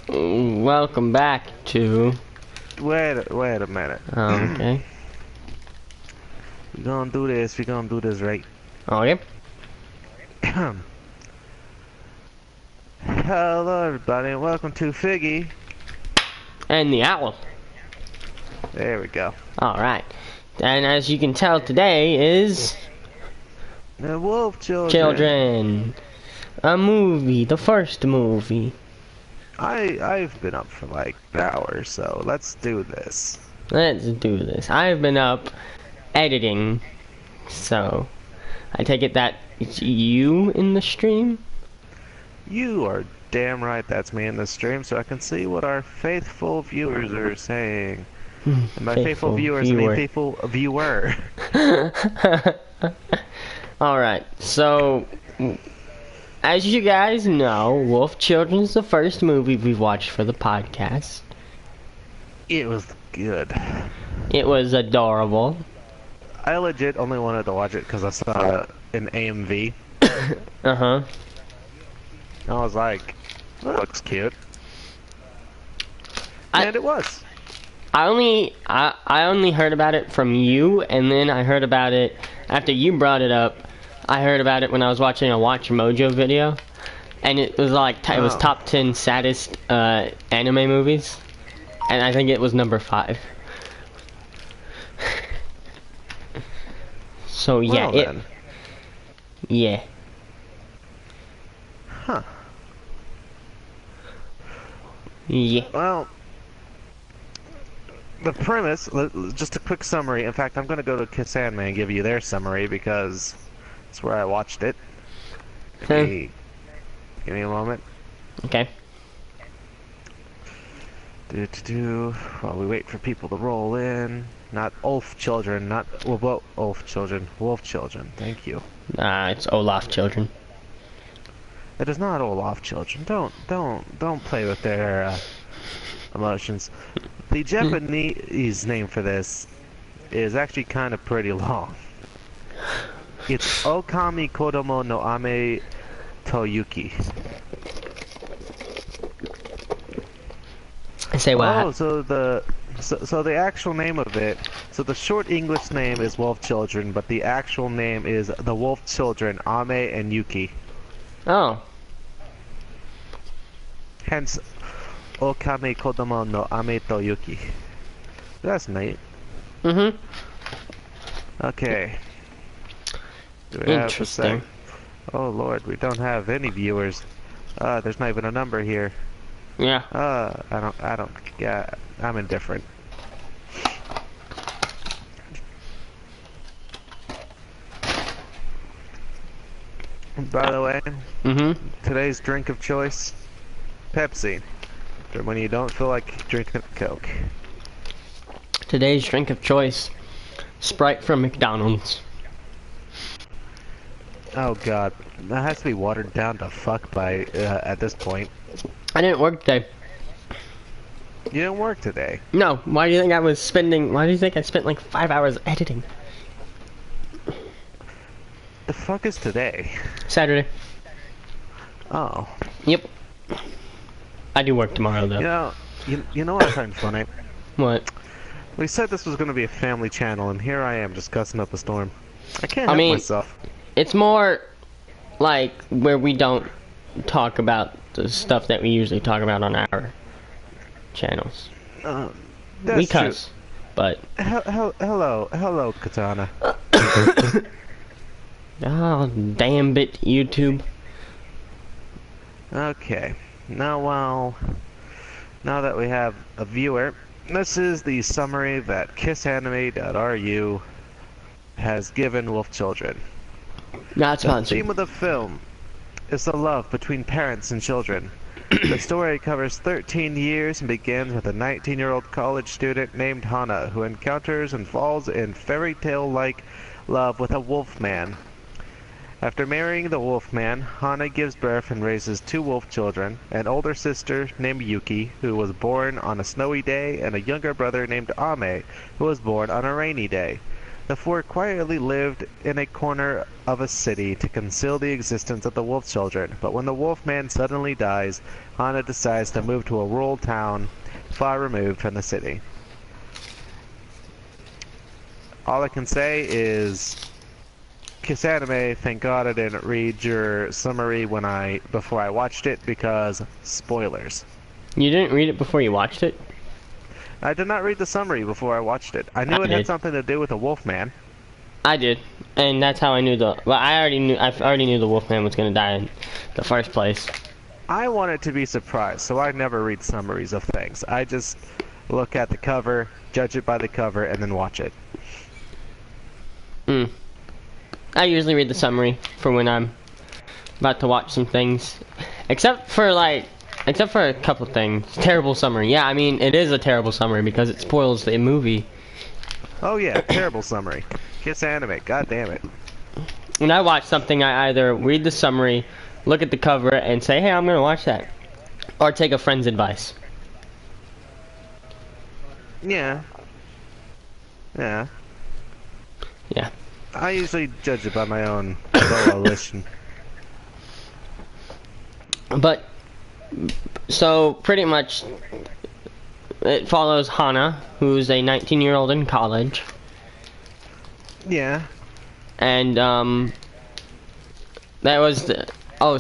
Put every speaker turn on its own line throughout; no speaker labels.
Welcome back to...
Wait a minute.
Okay.
We're gonna do this right.
Okay.
Hello everybody and welcome to Figgy.
And the owl.
There we go.
Alright. And as you can tell, today is...
The Wolf Children.
Children. A movie. The first movie.
I've been up for like an hour, so let's do this.
Let's do this. I've been up editing. So, I take it that it's you in the stream?
You are damn right that's me in the stream, so I can see what our faithful viewers are saying. And by faithful viewers, I mean faithful viewer.
Alright, so... As you guys know, Wolf Children is the first movie we watched for the podcast.
It was good.
It was adorable.
I legit only wanted to watch it because I saw an AMV.
Uh-huh.
I was like, that looks cute. And it was.
I only heard about it from you, and then I heard about it after you brought it up. I heard about it when I was watching a Watch Mojo video, and it was like it was top 10 saddest anime movies, and I think it was number 5. So yeah,
well,
yeah.
Huh.
Yeah.
Well, the premise, just a quick summary. In fact, I'm going to go to Kiss Anime and give you their summary because that's where I watched it. Give me a moment.
Okay.
While we wait for people to roll in. Not Wolf Children, not Wolf Children. Wolf Children. Thank you.
It's Olaf Children.
It is not Olaf Children. Don't play with their emotions. The Japanese name for this is actually kind of pretty long. It's Okami Kodomo no Ame Toyuki.
Say what?
Oh, so the actual name of it. So the short English name is Wolf Children, but the actual name is the Wolf Children, Ame and Yuki.
Oh.
Hence, Okami Kodomo no Ame to Yuki. That's neat.
Interesting.
Okay. Oh lord, we don't have any viewers. There's not even a number here.
Yeah.
I'm indifferent. By the way, today's drink of choice, Pepsi. When you don't feel like drinking Coke.
Today's drink of choice, Sprite from McDonald's.
Oh god, that has to be watered down to fuck by at this point.
I didn't work today.
You didn't work today?
No. Why do you think I spent like 5 hours editing?
The fuck is today?
Saturday.
Oh.
Yep. I do work tomorrow though.
You know what I find funny?
What?
We said this was going to be a family channel, and here I am just cussing up a storm. I can't help myself.
It's more like where we don't talk about the stuff that we usually talk about on our channels.
We
cuss,
true.
but...
Hello, Katana.
Oh, damn it, YouTube.
Okay. Now that we have a viewer, this is the summary that kissanime.ru has given Wolf Children.
Not sponsored.
The theme of the film is the love between parents and children. The story covers 13 years and begins with a 19-year-old college student named Hana who encounters and falls in fairy tale-like love with a wolf man. After marrying the wolf man, Hana gives birth and raises 2 wolf children, an older sister named Yuki, who was born on a snowy day, and a younger brother named Ame, who was born on a rainy day. The four quietly lived in a corner of a city to conceal the existence of the wolf children, but when the wolf man suddenly dies, Hana decides to move to a rural town far removed from the city. All I can say is, Kiss Anime, thank God I didn't read your summary before I watched it, because spoilers.
You didn't read it before you watched it?
I did not read the summary before I watched it. I knew it had something to do with a wolf man.
I did, and that's how I knew I already knew the Wolfman was gonna die in the first place.
I wanted to be surprised, so I never read summaries of things. I just look at the cover, judge it by the cover, and then watch it.
I usually read the summary for when I'm about to watch some things, except for a couple things. Terrible summary. Yeah, I mean it is a terrible summary because it spoils the movie.
Oh yeah, terrible summary. Kiss Anime, god damn it.
When I watch something, I either read the summary, look at the cover, and say, hey, I'm gonna watch that. Or take a friend's advice.
Yeah. Yeah.
Yeah.
I usually judge it by my own volition.
But, so, pretty much, it follows Hana, who's a 19-year-old in college.
Yeah.
And, that was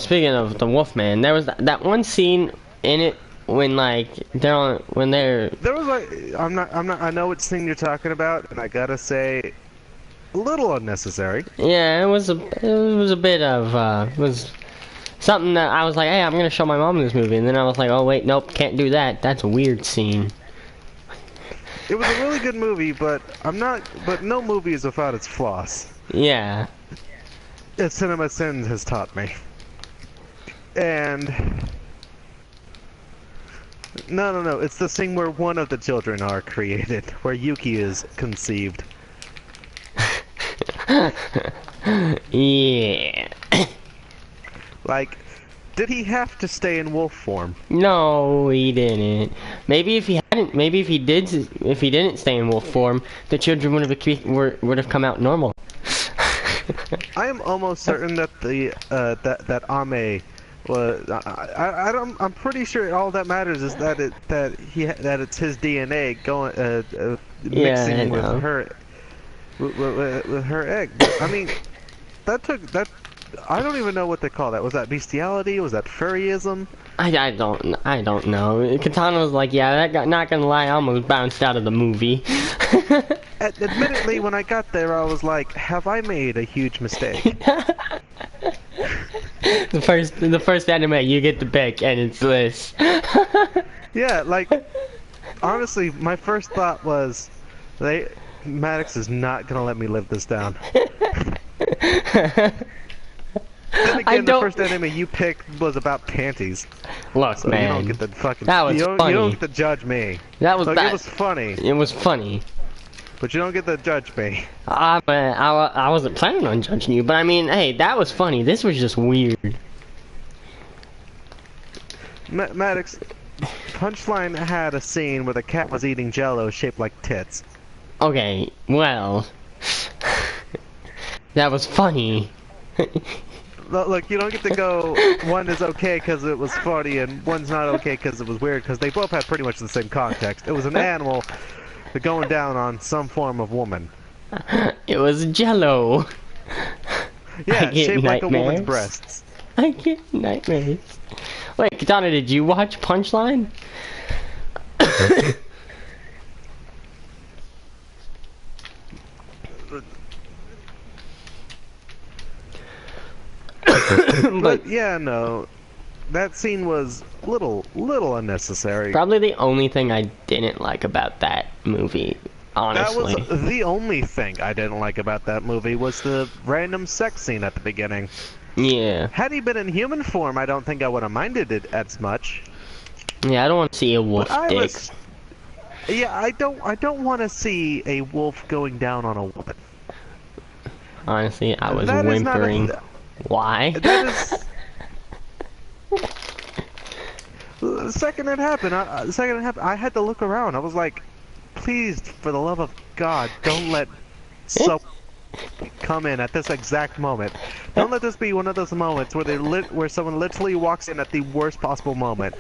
speaking of the Wolfman, there was that one scene in it when, like, there was,
like, I know what scene you're talking about, and I gotta say, a little unnecessary.
Yeah, it was a bit of, it was something that I was like, hey, I'm gonna show my mom this movie, and then I was like, oh wait, nope, can't do that, that's a weird scene.
It was a really good movie, but no movie is without its flaws.
Yeah.
As Cinema Sins has taught me. And no, it's the scene where one of the children are created, where Yuki is conceived.
Yeah.
Like, did he have to stay in wolf form?
No, he didn't. Maybe if he didn't stay in wolf form, the children would have come out normal.
I am almost certain that that Ame was. I'm pretty sure all that matters is that it's his DNA mixing with her with her egg. But, I mean, that. I don't even know what they call that. Was that bestiality? Was that furryism?
I don't know. Katana was like, yeah, not gonna lie, I almost bounced out of the movie.
Admittedly, when I got there, I was like, have I made a huge mistake?
the first anime you get to pick, and it's this.
Yeah, like, honestly, my first thought was, Maddox is not gonna let me live this down. Then again, the first anime you picked was about panties.
Look,
so
man,
you don't get the fucking.
That was funny.
You don't get to judge me.
That was
It was funny.
It was funny.
But you don't get to judge me.
I wasn't planning on judging you, but I mean, hey, that was funny. This was just weird.
Maddox, Punchline had a scene where the cat was eating Jello shaped like tits.
Okay, well, that was funny.
Look, you don't get to go, one is okay because it was funny and one's not okay because it was weird, because they both had pretty much the same context. It was an animal going down on some form of woman.
It was Jello.
Yeah, shaped like a woman's breasts.
I get nightmares. Wait, Katana, did you watch Punchline?
But yeah, no, that scene was little unnecessary.
Probably the only thing I didn't like about that movie, honestly.
That was the only thing I didn't like about that movie, was the random sex scene at the beginning.
Yeah.
Had he been in human form, I don't think I would have minded it as much.
Yeah, I don't want to see a wolf dick.
Yeah, I don't want to see a wolf going down on a woman.
Honestly, I was whimpering. Why?
That is. The second it happened, I had to look around. I was like, please, for the love of God, don't let so come in at this exact moment. Don't let this be one of those moments where where someone literally walks in at the worst possible moment.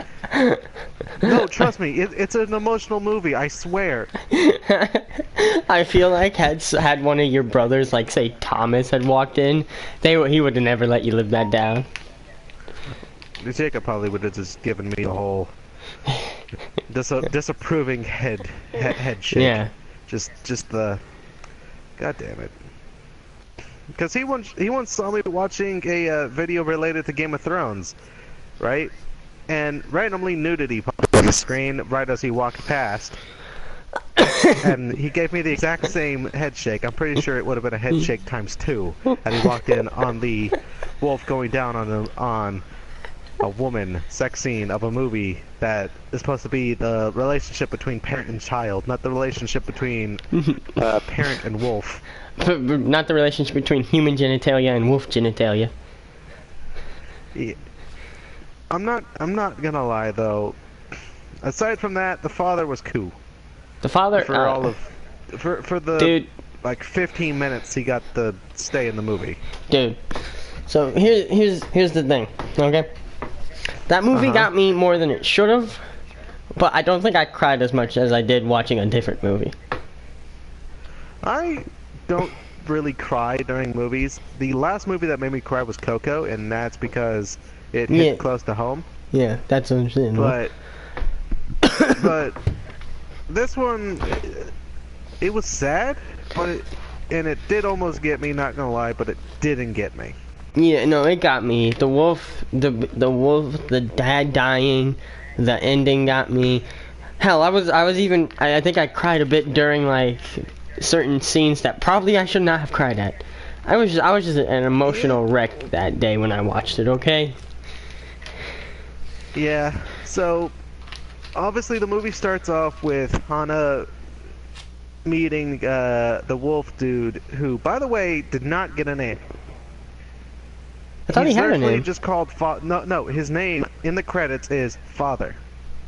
No, trust me, it's an emotional movie, I swear.
I feel like had one of your brothers, like say Thomas, had walked in, he would have never let you live that down.
Jacob probably would have just given me a whole disapproving head shake.
Yeah.
Just the, god damn it. Because he once saw me watching a video related to Game of Thrones, right? And randomly nudity popped on the screen right as he walked past. And he gave me the exact same head shake. I'm pretty sure it would have been a head shake times 2 had he walked in on the wolf going down on a woman sex scene of a movie that is supposed to be the relationship between parent and child, not the relationship between parent and wolf.
Not the relationship between human genitalia and wolf genitalia.
Yeah. I'm not gonna lie though. Aside from that, the father was cool.
The father
For the
dude,
like 15 minutes he got to stay in the movie.
Dude. So here's the thing, okay? That movie got me more than it should have, but I don't think I cried as much as I did watching a different movie.
I don't really cry during movies. The last movie that made me cry was Coco, and that's because it hit close to home.
Yeah, that's what I'm saying.
But this one, it was sad, and it did almost get me. Not gonna lie, but it didn't get me.
Yeah, no, it got me. The wolf, the dad dying, the ending got me. Hell, I think I cried a bit during like certain scenes that probably I should not have cried at. I was just an emotional wreck that day when I watched it. Okay.
Yeah. So, obviously, the movie starts off with Hana meeting the wolf dude, who, by the way, did not get a name.
I thought he had a name.
Just called no, his name in the credits is Father.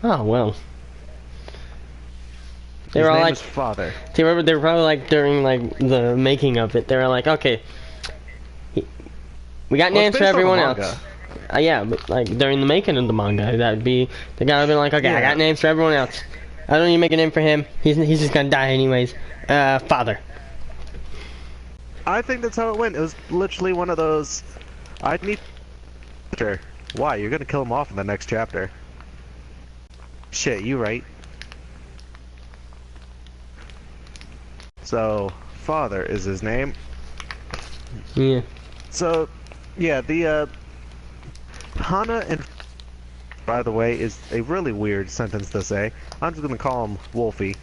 Oh well. They
His
were all
name
like
is Father.
They were probably like during like the making of it. They were like, okay, we got names for everyone else. Yeah, but like during the making of the manga, that'd be the guy would have been like, okay, I got names for everyone else. I don't need to make a name for him. He's just gonna die anyways. Father.
I think that's how it went. It was literally one of those. I need. Why? You're gonna kill him off in the next chapter. Shit, you right. So, Father is his name.
Yeah.
So, yeah, the Hana and, by the way, is a really weird sentence to say. I'm just gonna call him Wolfie.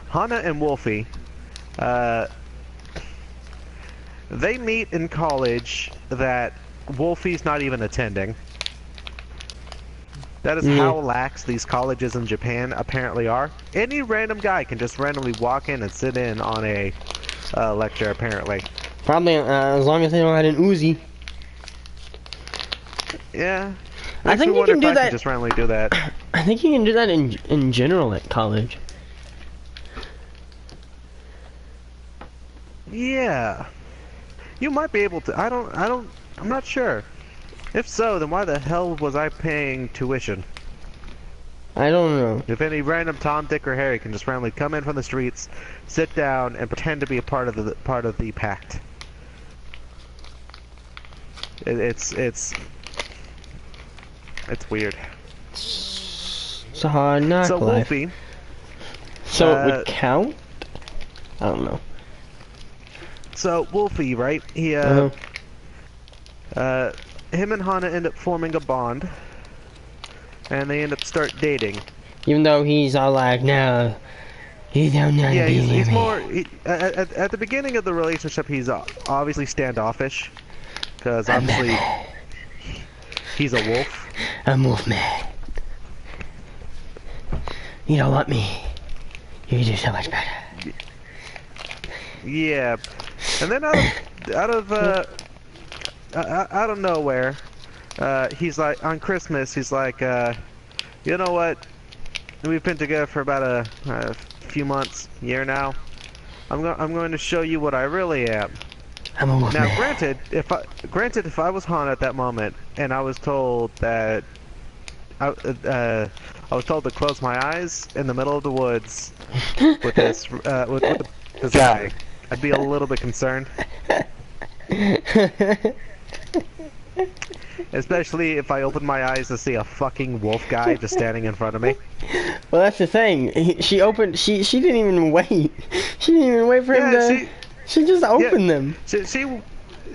Hana and Wolfie, they meet in college that Wolfie's not even attending. That is how lax these colleges in Japan apparently are. Any random guy can just randomly walk in and sit in on a lecture, apparently.
Probably as long as they don't have an Uzi.
Yeah.
I think you can do that.
Just randomly do that.
I think you can do that in general at college.
Yeah. You might be able to. I'm not sure. If so, then why the hell was I paying tuition?
I don't know.
If any random Tom, Dick, or Harry can just randomly come in from the streets, sit down, and pretend to be a part of the pact. It's weird.
It's a hard knock
So
life.
Wolfie.
So it would count? I don't know.
So Wolfie, right? He him and Hana end up forming a bond, and they end up start dating.
Even though he's all like, no, you don't know.
Yeah, he's more. At the beginning of the relationship, he's obviously standoffish, because obviously he's a wolf.
I'm wolf man. You don't want me. You do so much better.
Yeah, and then out of nowhere, he's like, on Christmas, he's like, you know what? We've been together for about a few months, year now. I'm going to show you what I really am.
I'm a wolf
Now,
man.
granted, if I was Han at that moment and I was told that I was told to close my eyes in the middle of the woods with this guy, I'd be a little bit concerned, especially if I opened my eyes to see a fucking wolf guy just standing in front of me.
Well, that's the thing. She opened. She didn't even wait. She didn't even wait for him
Yeah,
to. She just opened them.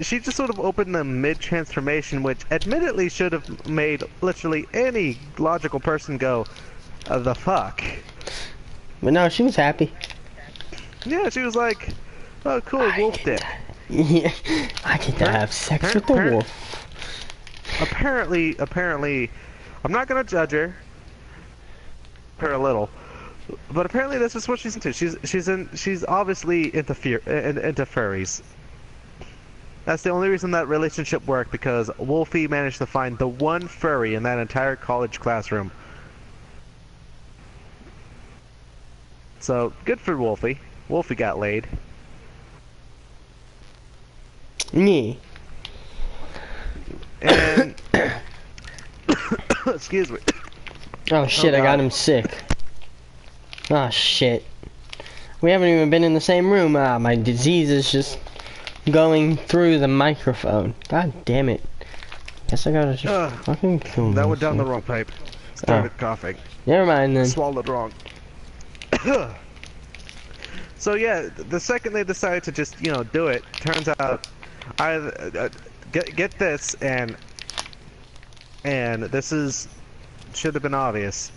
She just sort of opened them mid-transformation, which admittedly should have made literally any logical person go, the fuck?
But no, she was happy.
Yeah, she was like, oh cool, wolf dick.
Yeah, I get to have sex with the wolf.
Apparently, I'm not gonna judge her a little, but apparently this is what she's into. She's obviously into furries. That's the only reason that relationship worked, because Wolfie managed to find the one furry in that entire college classroom. So, good for Wolfie. Wolfie got laid.
Me.
And... excuse me.
Oh shit, I got
God.
him sick. Oh shit. We haven't even been in the same room. Ah, my disease is just going through the microphone. God damn it. Guess I gotta just fucking kill
That went down the
myself.
wrong pipe. Started coughing.
Never mind then.
Swallowed wrong. So yeah, the second they decided to just, you know, do it, turns out, get this, and this should have been obvious.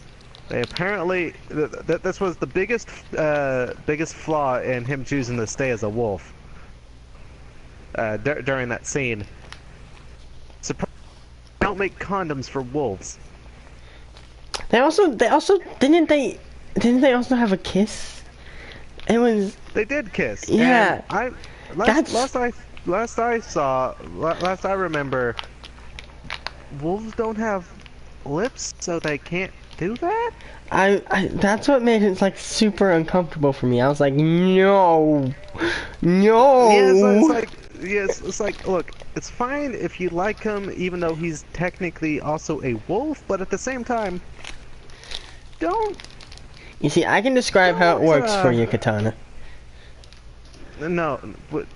They apparently, this was the biggest flaw in him choosing to stay as a wolf. During that scene. Don't make condoms for wolves.
They also didn't they also have a kiss? It was
They did kiss.
Yeah.
And
That's-
last I remember, wolves don't have lips, so they can't do that.
I that's what made it like super uncomfortable for me. I was like, no. No.
It's like, look, it's fine if you like him, even though he's technically also a wolf, but at the same time, don't.
You see, I can describe how it works for you,
Don't,
Katana.
No,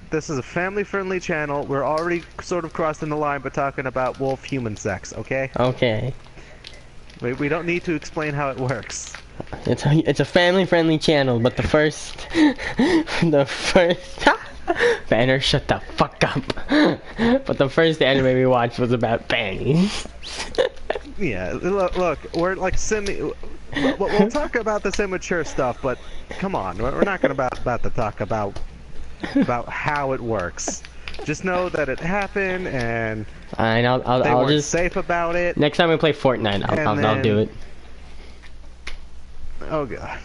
this is a family-friendly channel. We're already sort of crossing the line by talking about wolf-human sex, okay?
Okay.
We don't need to explain how it works.
It's a family-friendly channel, but the first Banner, shut the fuck up. But the first anime we watched was about panties.
Yeah, look, we're like we'll talk about this immature stuff, but come on, we're not gonna about to talk about how it works. Just know that it happened, and
Fine,
they
I'll
weren't
just
safe about it.
next time we play Fortnite, I'll do it.
Oh god.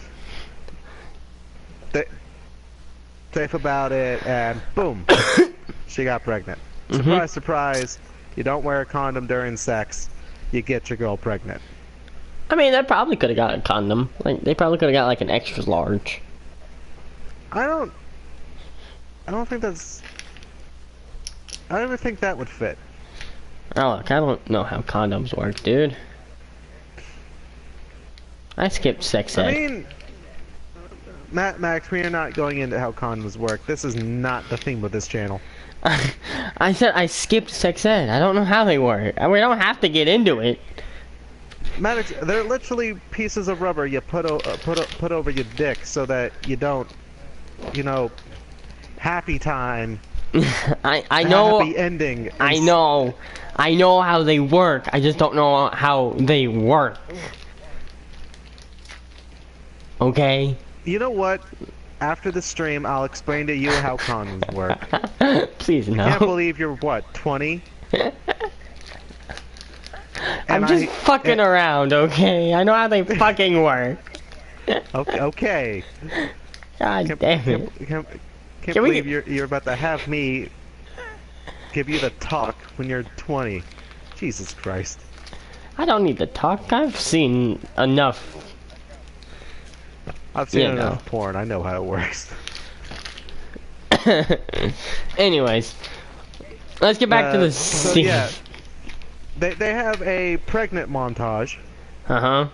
Safe about it, and boom, she got pregnant. Surprise, surprise! You don't wear a condom during sex, you get your girl pregnant.
I mean, they probably could have got a condom. Like, they probably could have got like an extra large.
I don't think that's. I don't even think that would fit.
Oh, look, I don't know how condoms work, dude. I skipped sex
I
ed.
mean, Max, we are not going into how condoms work. This is not the theme of this channel.
I said I skipped sex ed. I don't know how they work. We don't have to get into it.
Maddox, they're literally pieces of rubber you put over your dick so that you don't, you know, happy time.
I know.
Happy ending.
I know how they work. I just don't know how they work. Okay?
You know what? After the stream, I'll explain to you how condoms work.
Please no.
Can't believe you're what, 20?
I'm just fucking around, okay? I know how they fucking work.
Okay.
God damn it.
Can't
Can we
believe you're about to have me give you the talk when you're 20. Jesus Christ.
I don't need to talk. I've seen enough.
I've seen
Yeah,
enough
no.
porn. I know how it works.
Anyways, let's get back to the
So
scene.
yeah, they have a pregnant montage
Uh-huh.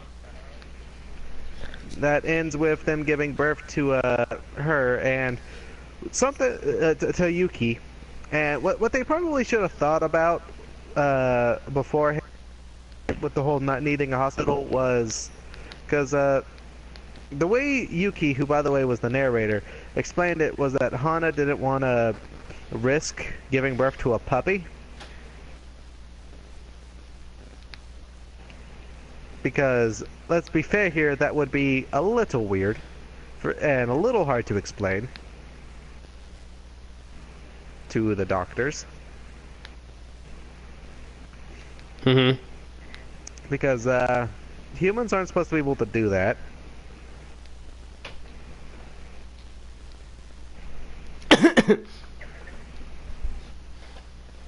that ends with them giving birth to her and something to Yuki. And what they probably should have thought about before with the whole not needing a hospital was because the way Yuki, who by the way was the narrator, explained it was that Hana didn't want to risk giving birth to a puppy because, let's be fair here, that would be a little weird and a little hard to explain to the doctors.
Mm-hmm.
Because humans aren't supposed to be able to do that.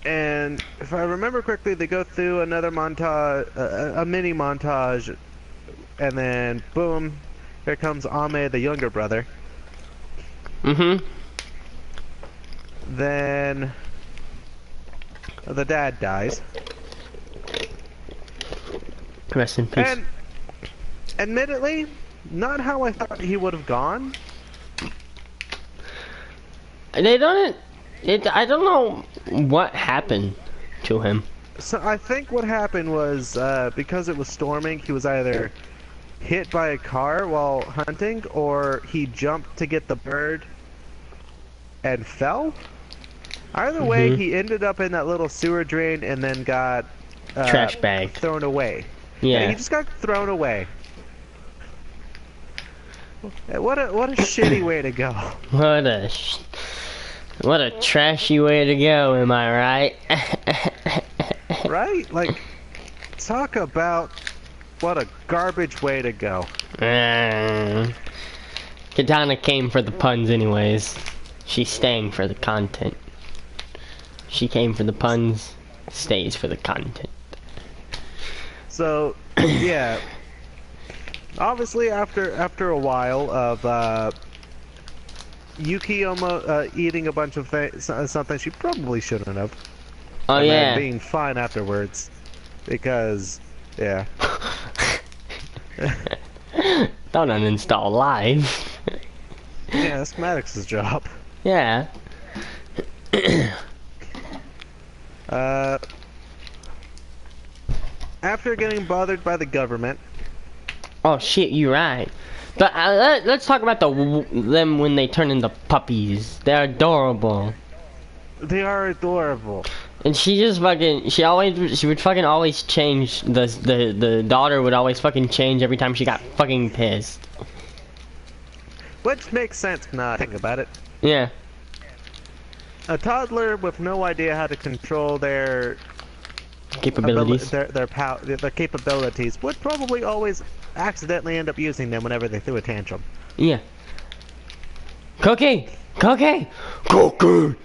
And if I remember correctly, they go through another montage, a mini montage, and then boom, here comes Ame, the younger brother.
Mm-hmm.
Then the dad dies.
Rest in peace.
And admittedly, not how I thought he would have gone.
They don't. I don't know what happened to him.
So I think what happened was because it was storming, he was either hit by a car while hunting, or he jumped to get the bird and fell. Either way, he ended up in that little sewer drain and then got
Trash bag.
thrown away.
Yeah.
He just got thrown away. What a shitty way to go.
What a trashy way to go, am I right?
Right? Like, talk about what a garbage way to go.
Katana came for the puns anyways. She's staying for the content. She came for the puns, stays for the content.
So, yeah. Obviously, after a while of Yuki almost eating a bunch of something she probably shouldn't have.
Oh
and
yeah.
then being fine afterwards, because yeah.
Don't uninstall live.
Yeah, that's Maddox's job.
Yeah.
After getting bothered by the government.
Oh shit, you're right. But let's talk about them when they turn into puppies. They're adorable.
They are adorable.
And she just fucking, she would fucking always change, the daughter would always fucking change every time she got fucking pissed.
Which makes sense now I think about it.
Yeah.
A toddler with no idea how to control their
Capabilities.
their capabilities would probably always accidentally end up using them whenever they threw a tantrum.
Yeah. Cookie! Cookie! Cookie!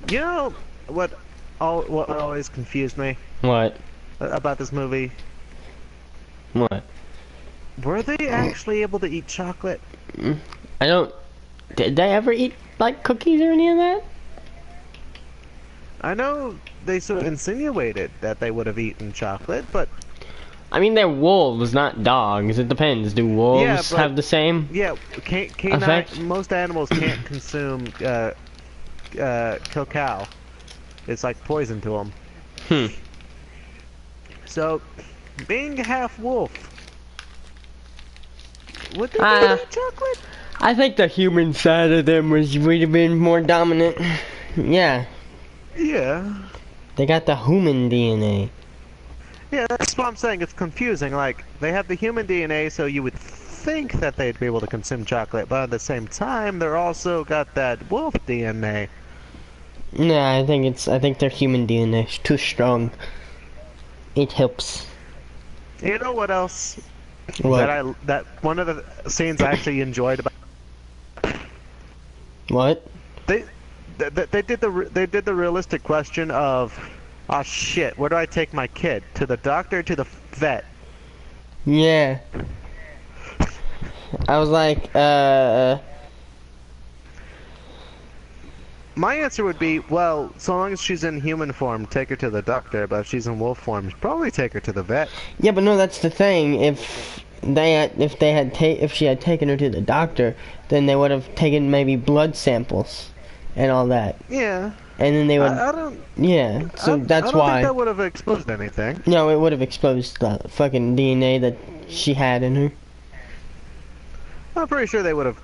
You know what always confused me
What?
about this movie?
What?
Were they actually able to eat chocolate?
I don't... Did they ever eat, like, cookies or any of that?
I know they sort of insinuated that they would have eaten chocolate, but...
I mean, they're wolves, not dogs. It depends. Do wolves
Yeah, but-
have the same?
Yeah,
Effect?
most animals can't consume cacao. It's like poison to them.
Hmm.
So, being half wolf, would they eat chocolate?
I think the human side of them would have been more dominant. Yeah.
Yeah.
They got the human DNA.
Yeah, that's what I'm saying. It's confusing. Like, they have the human DNA, so you would think that they'd be able to consume chocolate, but at the same time, they're also got that wolf DNA.
Nah, I think their human DNA is too strong. It helps.
You know what else?
What?
That one of the scenes I actually enjoyed about.
What?
They did the realistic question of, oh shit, where do I take my kid? To the doctor, to the vet?
Yeah. I was like,
My answer would be, well, so long as she's in human form, take her to the doctor. But if she's in wolf form, probably take her to the vet.
Yeah, but no, that's the thing. If she had taken her to the doctor, then they would have taken maybe blood samples and all that,
Yeah.
and then they would.
I don't.
Yeah, so that's
I don't
why.
think that would have exposed anything.
No, it would have exposed the fucking DNA that she had in her.
I'm pretty sure they would have.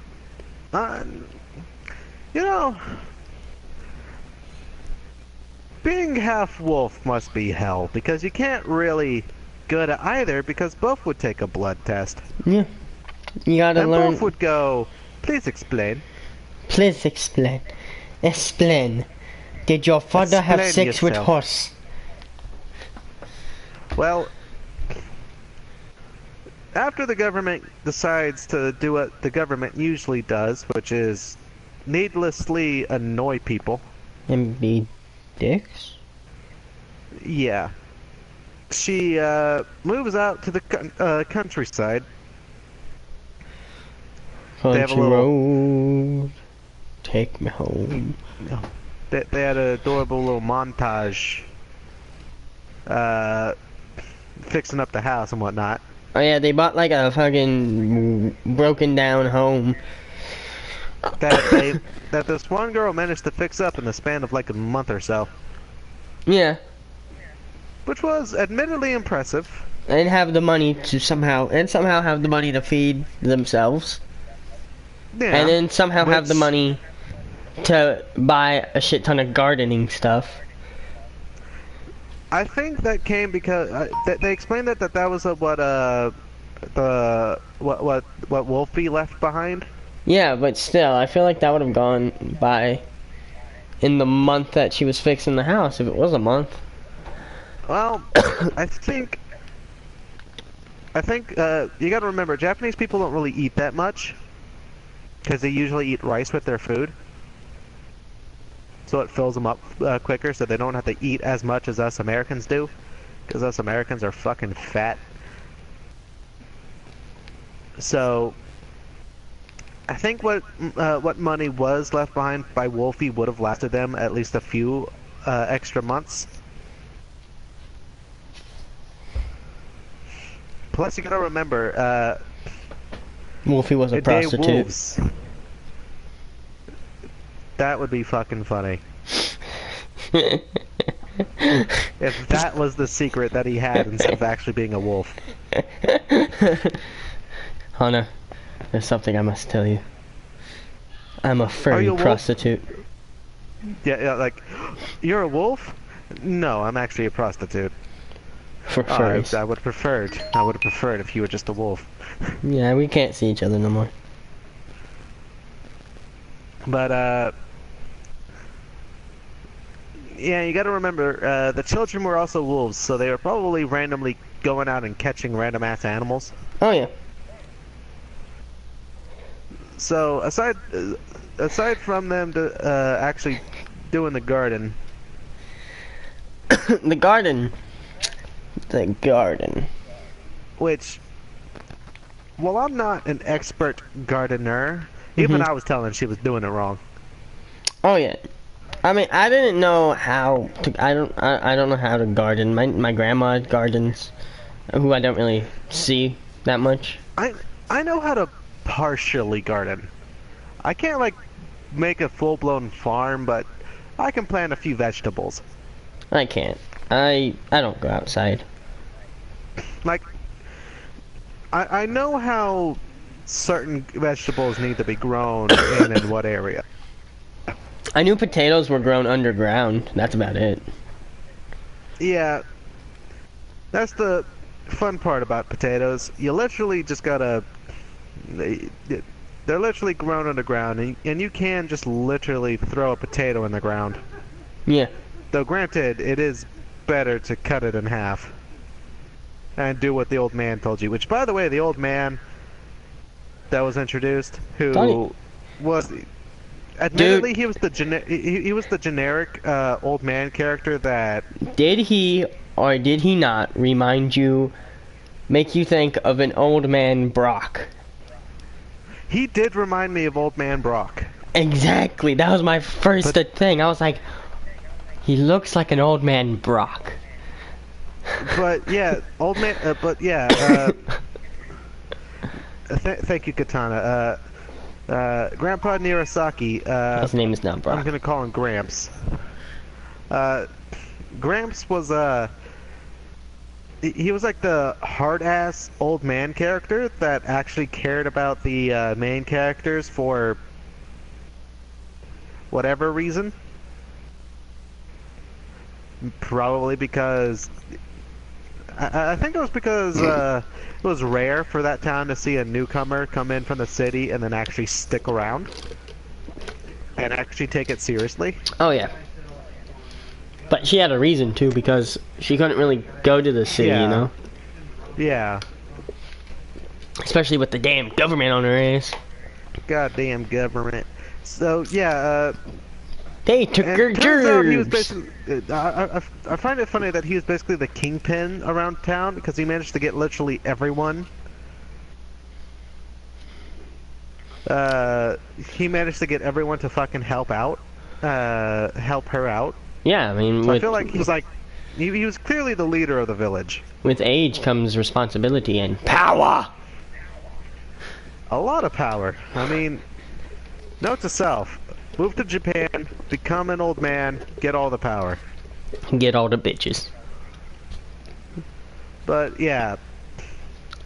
You know, being half wolf must be hell because you can't really go to either because both would take a blood test.
Yeah, you gotta
And
learn.
both would go, please explain.
Please explain. Explain. Did your father have
Explain
sex with
yourself.
horse?
Well, after the government decides to do what the government usually does, which is needlessly annoy people,
And be dicks?
yeah, she moves out to the countryside. They have a
Country
little-
road, take me home.
They had an adorable little montage fixing up the house and whatnot.
Oh yeah, they bought like a fucking broken down home.
That this one girl managed to fix up in the span of like a month or so,
Yeah,
which was admittedly impressive.
and have the money to somehow have the money to feed themselves,
Yeah,
and then somehow have the
which-
money to buy a shit ton of gardening stuff.
I think that came because they explained that was what Wolfie left behind.
Yeah, but still, I feel like that would have gone by in the month that she was fixing the house, if it was a month.
Well, I think you got to remember, Japanese people don't really eat that much because they usually eat rice with their food, so it fills them up quicker, so they don't have to eat as much as us Americans do, because us Americans are fucking fat. So I think what money was left behind by Wolfie would have lasted them at least a few extra months. Plus, you gotta remember,
Wolfie was a
they
prostitute.
wolves. That would be fucking funny. If that was the secret that he had instead of actually being a wolf.
Hana, there's something I must tell you. I'm a
Are
furry
you a wolf?
prostitute.
Yeah, like, you're a wolf? No, I'm actually a prostitute.
For
Oh,
furries.
I would have preferred. I would have preferred if you were just a wolf.
Yeah, we can't see each other no more.
But yeah, you got to remember, the children were also wolves, so they were probably randomly going out and catching random ass animals.
Oh yeah.
So aside from them actually doing the garden,
The garden. The garden.
which, well, I'm not an expert gardener. Even
Mhm.
I was telling she was doing it wrong.
Oh yeah. I mean, I didn't know how to. I don't know how to garden. My grandma gardens, who I don't really see that much.
I know how to partially garden. I can't like make a full-blown farm, but I can plant a few vegetables.
I can't. I don't go outside.
Like, I know how certain vegetables need to be grown and in what area.
I knew potatoes were grown underground. That's about it.
Yeah, that's the fun part about potatoes. You literally just gotta... They're literally grown underground, and you can just literally throw a potato in the ground.
Yeah.
Though granted, it is better to cut it in half. And do what the old man told you. Which, by the way, the old man that was introduced, who
Funny.
was... Admittedly, he was the generic old man character that...
Did he or did he not remind you, make you think of an old man Brock?
He did remind me of Old Man Brock.
Exactly. That was my first
But-
thing. I was like, he looks like an old man Brock.
But yeah, old man. But yeah. Thank you, Katana. Grandpa Nirasaki.
His name is not
I'm
Brock.
gonna call him Gramps. Gramps was he was like the hard-ass old man character that actually cared about the main characters for whatever reason. Probably because I think it was because it was rare for that town to see a newcomer come in from the city and then actually stick around and actually take it seriously.
Oh yeah. But she had a reason too, because she couldn't really go to the city,
Yeah.
you know?
Yeah.
Especially with the damn government on her ass.
Goddamn government. So yeah,
They took
and
her
turns out he was
gerbs.
basically. I find it funny that he was basically the kingpin around town because he managed to get literally everyone. He managed to get everyone to fucking help out, help her out.
Yeah, I mean,
So I
with,
feel like he was like, he was clearly the leader of the village.
with age comes responsibility and power.
A lot of power. I mean, note to self: move to Japan, become an old man, get all the power.
Get all the bitches.
But yeah,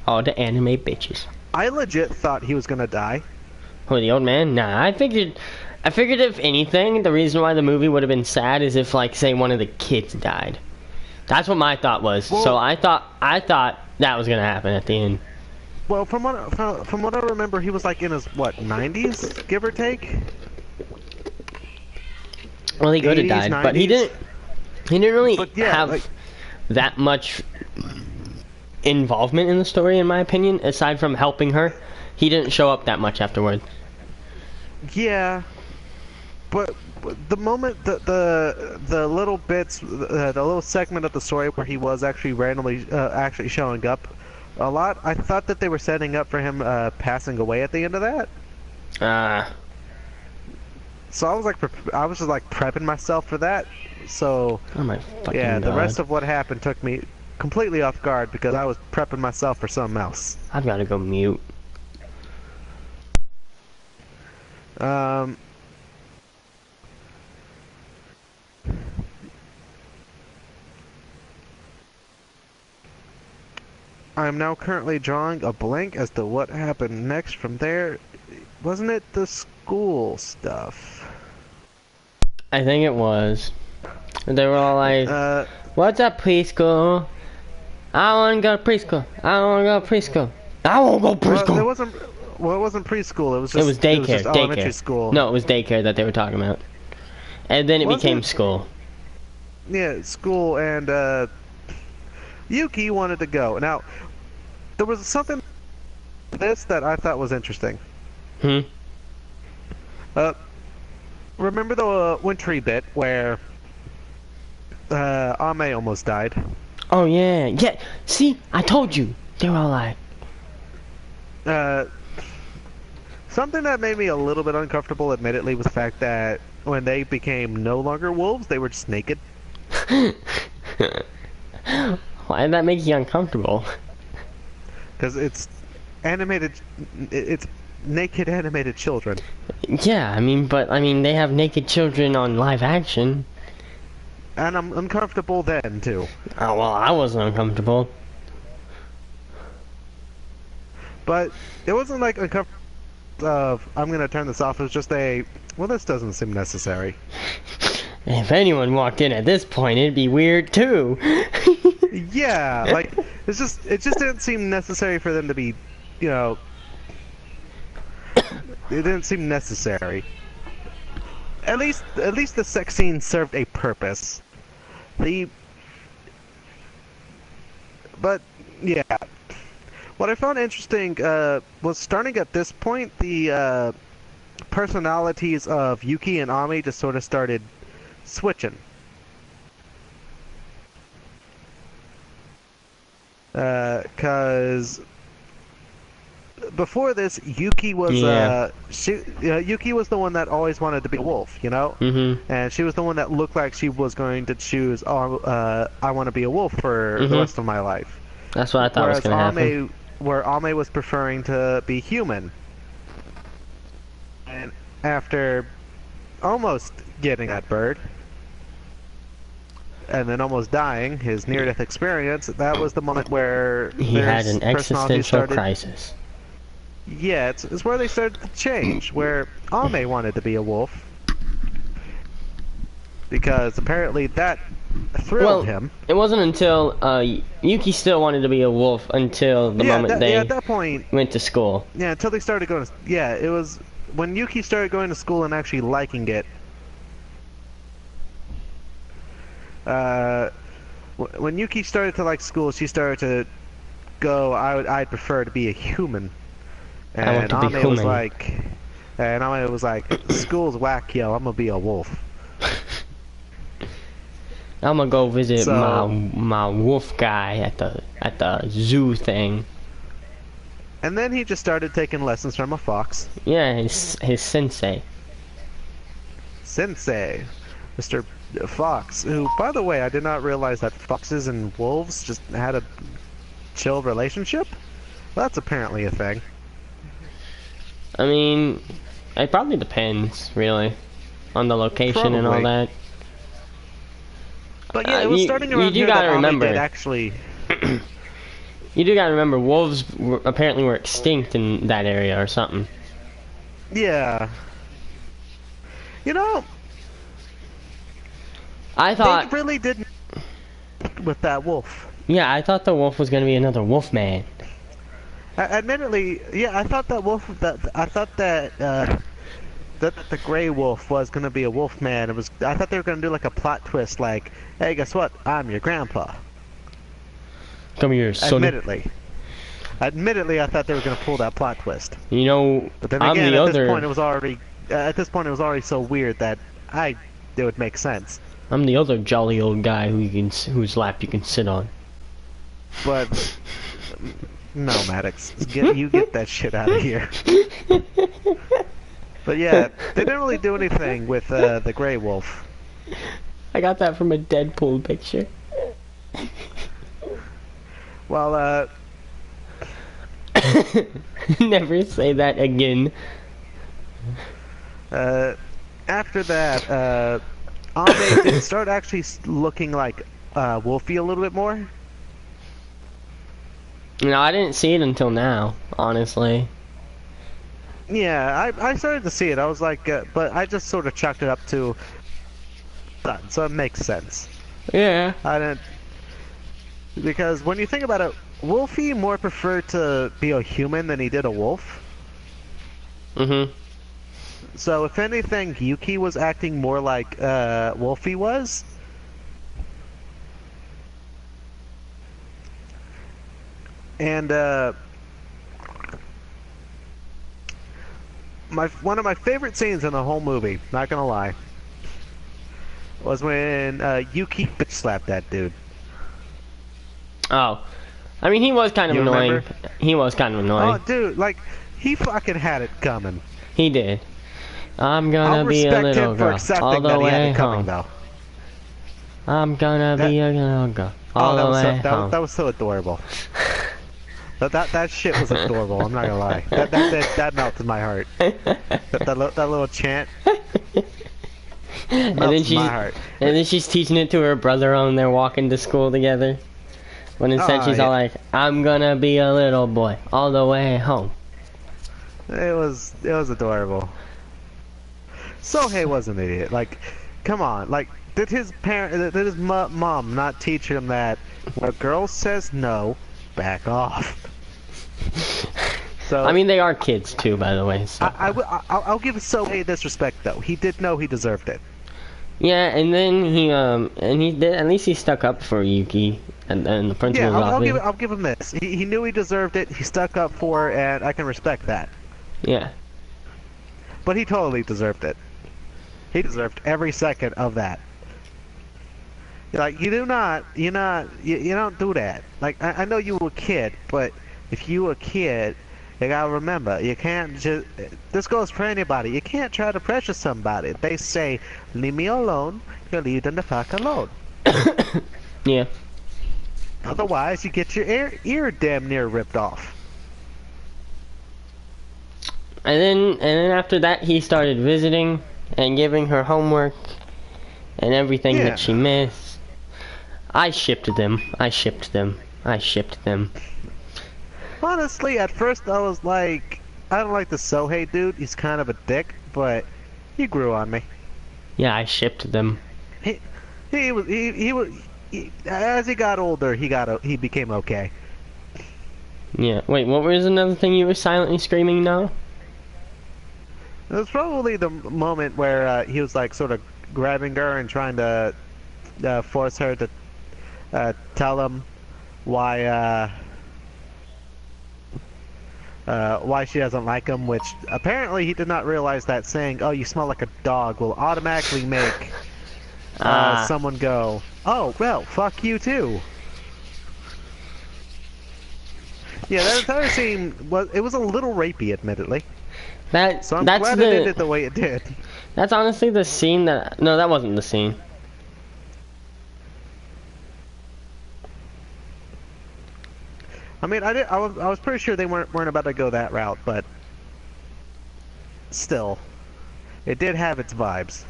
All the anime bitches.
I legit thought he was gonna die.
Oh, the old man? Nah, I figured if anything, the reason why the movie would have been sad is if, like, say one of the kids died. That's what my thought was.
Well-
So I thought that was gonna happen at the end.
Well, from what I remember, he was like in his what 90s, give or take.
Well, he could have
80s,
died, but he
90s.
didn't. He didn't really
But yeah,
have
like-
that much involvement in the story, in my opinion. Aside from helping her, he didn't show up that much afterward.
Yeah, but the moment the little bits, the little segment of the story where he was actually randomly actually showing up a lot, I thought that they were setting up for him passing away at the end of that. So I was like, I was just like prepping myself for that. So
Oh my fucking
yeah, the
god!
rest of what happened took me completely off guard because I was prepping myself for something else.
I've got to go mute.
Um, I am now currently drawing a blank as to what happened next from there. Wasn't it the school stuff?
I think it was. They were all like,
Uh,
"What's up, preschool? I want to go to preschool. I want to go to preschool. I want to go to
well,
preschool."
it wasn't preschool. It was just
It was daycare.
just elementary
Daycare.
school.
No, it was daycare that they were talking about. And then it
Was
became
it?
school.
Yeah, school, and Yuki wanted to go. Now, there was something this that I thought was interesting.
Hmm.
Remember the wintry bit where Ame almost died?
Oh yeah, yeah. See, I told you. They were all like,
Something that made me a little bit uncomfortable, admittedly, was the fact that when they became no longer wolves, they were just naked.
"Why did that make you uncomfortable?"
Because it's animated, it's naked animated children.
Yeah, I mean, they have naked children on live action.
And I'm uncomfortable then, too.
Oh well, I wasn't uncomfortable.
But it wasn't like uncomfortable of, I'm gonna turn this off. It was just well, this doesn't seem necessary.
If anyone walked in at this point, it'd be weird too.
Yeah, like, it just didn't seem necessary for them to be, you know, it didn't seem necessary. At least the sex scene served a purpose. But yeah, what I found interesting was starting at this point, the personalities of Yuki and Ami just sort of started switching. Cause before this, Yuki was
Yeah.
Yuki was the one that always wanted to be a wolf, you know,
Mhm.
and she was the one that looked like she was going to choose, oh, I want to be a wolf for the
Mhm.
rest of my life.
That's what I thought was
Whereas
gonna happen.
Ame was preferring to be human, and after almost getting that bird, and then almost dying, his near-death experience, that was the moment where
He
their
had an
personality
existential
started.
crisis.
Yeah, it's where they started to change. Where Ame wanted to be a wolf because apparently that thrilled
Well,
him.
it wasn't until Yuki still wanted to be a wolf until the moment
At
they
that point,
went to school.
yeah, until they started going. Yeah, it was when Yuki started going to school and actually liking it. Uh, when Yuki started to like school, she started to go. I'd prefer to be a human.
I want
And
to be human.
Ame was like, school's whack, yo. I'm gonna be a wolf.
I'm gonna go visit
So,
my wolf guy at the zoo thing.
and then he just started taking lessons from a fox,
Yeah, his sensei.
Sensei, Mr. Fox. Who, by the way, I did not realize that foxes and wolves just had a chill relationship. Well, that's apparently a thing.
I mean, it probably depends, really, on the location and all
Probably.
that.
But yeah, it was starting
You
around
do
here that
gotta
Ame
remember.
did actually.
You do gotta remember, wolves apparently were extinct in that area or something.
Yeah. You know,
I
they
thought,
really did with that wolf.
yeah, I thought the wolf was gonna be another wolf man.
Admittedly, yeah, I thought that that the gray wolf was gonna be a wolf man. I thought they were gonna do like a plot twist, like, hey, guess what? I'm your grandpa.
Come here, son.
Admittedly, I thought they were gonna pull that plot twist.
You know,
But then
I'm
again,
the
at this point,
other.
it was already so weird that it would make sense.
I'm the other jolly old guy whose lap you can sit on.
But no, Maddox, you get that shit out of here. But yeah, they didn't really do anything with the gray wolf.
I got that from a Deadpool picture.
Well,
Never say that again.
after that, Ame did start actually looking like Wolfie a little bit more.
No, I didn't see it until now, honestly.
Yeah, I started to see it. I was like, but I just sort of chalked it up to that, so it makes sense.
Yeah.
I didn't because when you think about it, Wolfie more preferred to be a human than he did a wolf.
Mhm.
So if anything, Yuki was acting more like Wolfie was. And one of my favorite scenes in the whole movie, not gonna lie, was when Yuki bitch slapped that dude.
Oh. I mean, he was kind of
You
annoying.
remember?
He was kind of annoying.
Oh, dude, like he fucking had it coming.
He did. I'm gonna
I'll
be a
respect
little
him for
girl all
accepting
the
that he had
way
it coming,
home.
though.
I'm gonna be a little girl all the way home.
That was so adorable. That shit was adorable. I'm not gonna lie. That melted my heart. That little chant
And then
melted
she's
my heart.
and then she's teaching it to her brother when they're walking to school together. When instead
Oh,
she's
yeah.
all like, "I'm gonna be a little boy all the way home."
It was adorable. Sohei was an idiot. Like, come on. Like, did his mom not teach him that when a girl says no, back off? So
I mean, they are kids too, by the way. So.
I'll give Sohei this respect though. He did know he deserved it.
Yeah, and then he did. At least he stuck up for Yuki and the principal's
Yeah,
office.
I'll give him this. He knew he deserved it. He stuck up for it, and I can respect that.
Yeah.
But he totally deserved it. He deserved every second of that. Like you don't do that. Like I know you were a kid, but if you were a kid, You gotta remember, you can't just. This goes for anybody. You can't try to pressure somebody. They say, "Leave me alone." You leave them the fuck alone.
Yeah.
Otherwise, you get your ear damn near ripped off.
And then after that, he started visiting and giving her homework and everything
Yeah.
that she missed. I shipped them. I shipped them. I shipped them.
Honestly, at first I was like, I don't like the Sohei dude. He's kind of a dick, but he grew on me.
Yeah, I shipped them.
As he got older, he became okay.
Yeah. Wait, what was another thing you were silently screaming now?
It was probably the moment where he was like sort of grabbing her and trying to force her to tell him why she doesn't like him, which apparently he did not realize that saying, "Oh, you smell like a dog," will automatically make someone go, "Oh, well, fuck you too." Yeah, that entire scene was a little rapey, admittedly. So I'm
That's
glad it ended the way it did.
That's honestly the scene that. No, that wasn't the scene.
I mean, I was pretty sure they weren't about to go that route, but still, it did have its vibes.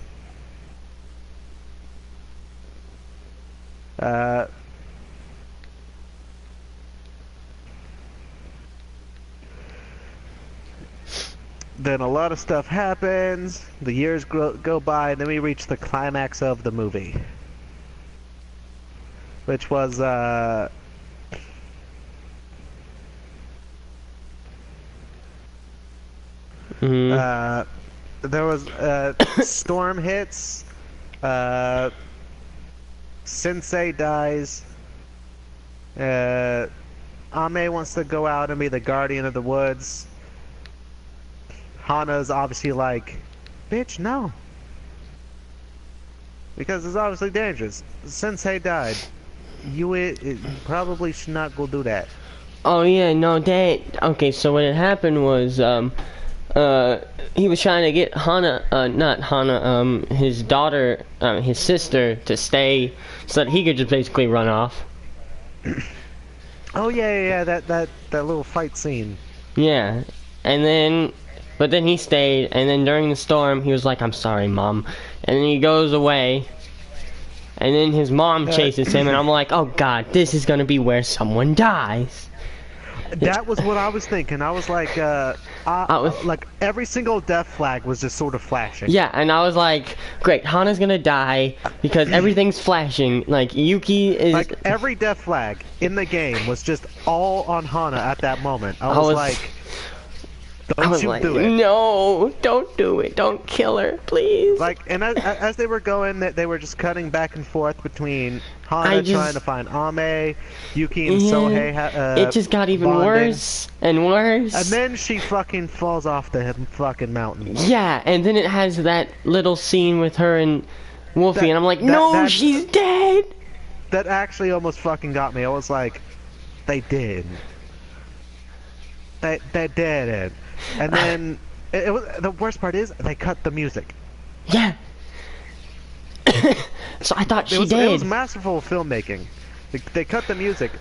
Then a lot of stuff happens, the years go by, and then we reach the climax of the movie. Which was, there was, storm hits, Sensei dies, Ame wants to go out and be the guardian of the woods. Hana's obviously like, bitch, no. Because it's obviously dangerous. Sensei died. You probably should not go do that.
Oh yeah, no, okay, so what had happened was, he was trying to get not Hana, his daughter, his sister, to stay so that he could just basically run off.
Oh yeah, that little fight scene.
Yeah, but then he stayed, and then during the storm, he was like, "I'm sorry, Mom," and then he goes away, and then his mom chases him, and I'm like, "Oh God, this is gonna be where someone dies."
That was what I was thinking. I was like, like every single death flag was just sort of flashing.
Yeah, and I was like, great, Hana's gonna die because everything's flashing. Like, Yuki is...
Like, every death flag in the game was just all on Hana at that moment. I was like, don't you do it.
No, don't do it. Don't kill her, please.
Like, and as they were going, they were just cutting back and forth between Hana trying to find Ame, Yuki and Sohei
it just got even
bonding.
worse and worse.
And then she fucking falls off the fucking mountain.
Yeah, and then it has that little scene with her and Wolfie, and I'm like, no, she's dead.
That actually almost fucking got me. I was like, they did. They did it. And then it was, the worst part is they cut the music.
Yeah. So I thought she did.
It was masterful filmmaking. They cut the music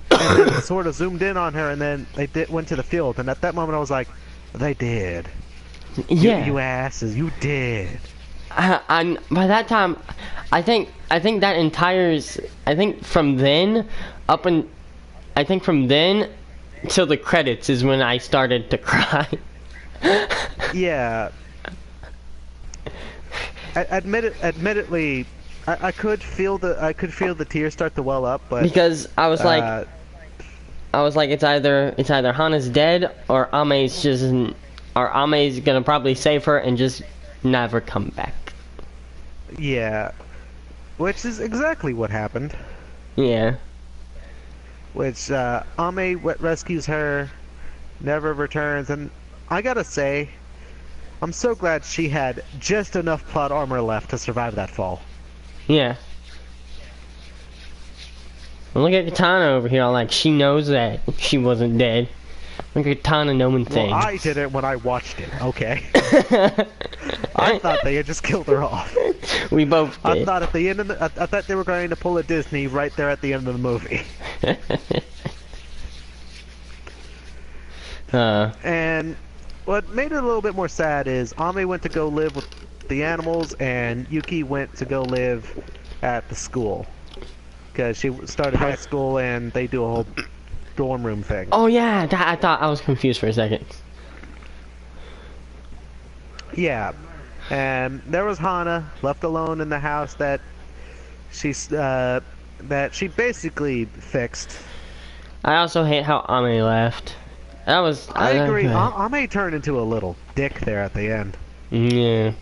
and then sort of zoomed in on her, and then they went to the field. And at that moment, I was like, they did.
Yeah.
You asses, you did.
And by that time, I think that entire, I think from then till the credits is when I started to cry.
Yeah. Admittedly, I could feel the tears start to well up, but
because I was like, it's either Hana's dead or Ame's gonna probably save her and just never come back.
Yeah, which is exactly what happened.
Yeah.
Which Ame rescues her, never returns, and I gotta say, I'm so glad she had just enough plot armor left to survive that fall.
Yeah. Look at Katana over here, like she knows that she wasn't dead. Like a Tana-Noman thing.
Well, I didn't when I watched it. Okay. I thought they had just killed her off.
We both did.
I thought at the end of I thought they were going to pull a Disney right there at the end of the movie. And what made it a little bit more sad is Ame went to go live with the animals, and Yuki went to go live at the school. Because she started high school, and they do a whole dorm room thing.
Oh yeah, I thought I was confused for a second.
Yeah. And there was Hana, left alone in the house that she basically fixed.
I also hate how Ame left. That was.
I agree. Ame turned into a little dick there at the end.
Yeah.